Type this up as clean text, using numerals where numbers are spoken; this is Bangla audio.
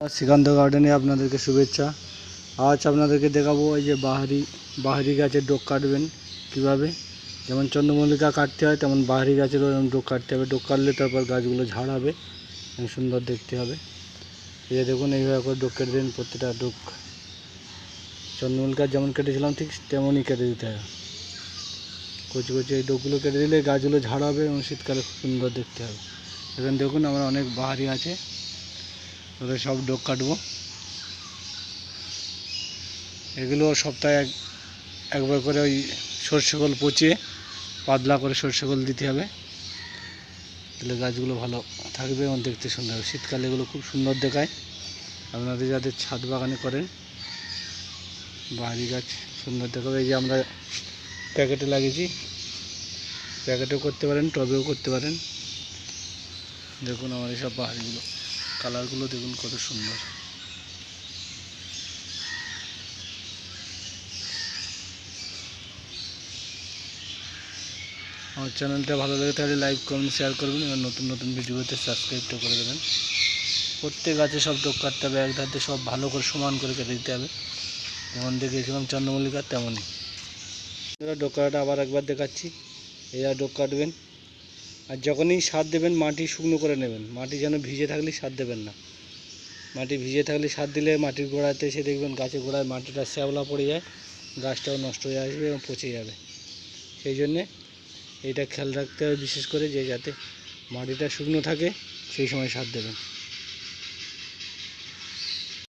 শ্রীকান্ত গার্ডেনে আপনাদেরকে শুভেচ্ছা। আজ আপনাদেরকে দেখাবো এই যে বাহারি গাছের ডোক কাটবেন কীভাবে। যেমন চন্দ্রমল্লিকা কাটতে হয় তেমন বাহারি গাছেরও এরকম ডোক কাটতে হবে। ডোক কাটলে তারপর গাছগুলো ঝাড় হবে, সুন্দর দেখতে হবে। এই যে দেখুন, এইভাবে করে ডোক কেটে দিন। প্রত্যেকটা ডোক চন্দ্রমল্লিকা যেমন কেটেছিলাম ঠিক তেমনই কেটে দিতে হবে। কচি কচি এই ডোকগুলো কেটে দিলে গাছগুলো ঝাড় হবে এবং শীতকালে খুব সুন্দর দেখতে হবে। এখানে দেখুন আমার অনেক বাহারি আছে, ওদের সব ডোক কাটবো। এগুলো সপ্তাহে একবার করে ওই সর্ষে খোল পচিয়ে পাতলা করে সর্ষে খোল দিতে হবে, তাহলে গাছগুলো ভালো থাকবে এবং দেখতে সুন্দর হবে। শীতকালে এগুলো খুব সুন্দর দেখায়। আপনাদের যাদের ছাদ বাগানে করেন বাহারি গাছ সুন্দর দেখাবে। এই যে আমরা প্যাকেটে লাগিয়েছি, প্যাকেটেও করতে পারেন, টবেও করতে পারেন। দেখুন আমার এইসব বাহারিগুলো, কালারগুলো দেখুন কত সুন্দর। আমার চ্যানেলটা ভালো লাগে তাহলে লাইক কমেন্ট শেয়ার করবেন এবং নতুন নতুন ভিডিওতে সাবস্ক্রাইবটা করে দেবেন। প্রত্যেক গাছে সব ডোক কাটতে হবে, এক ধারে সব ভালো করে সমান করে কেটে দিতে হবে, যেমন দেখেছিলাম চন্দ্রমল্লিকা তেমনই। ডোক কাটাটা আবার একবার দেখাচ্ছি। এরা ডোক কাটবেন, আর যখনই সার দেবেন মাটি শুকনো করে নেবেন। মাটি যেন ভিজে থাকলে সার দেবেন না। মাটি ভিজে থাকলে সার দিলে মাটির গোড়াতে এসে দেখবেন গাছের গোড়ায় মাটিটা শ্যাওলা পড়ে যায়, গাছটাও নষ্ট হয়ে আসবে এবং পচে যাবে। সেই জন্যে এইটা খেয়াল রাখতে হবে বিশেষ করে, যে যাতে মাটিটা শুকনো থাকে সেই সময় সার দেবেন।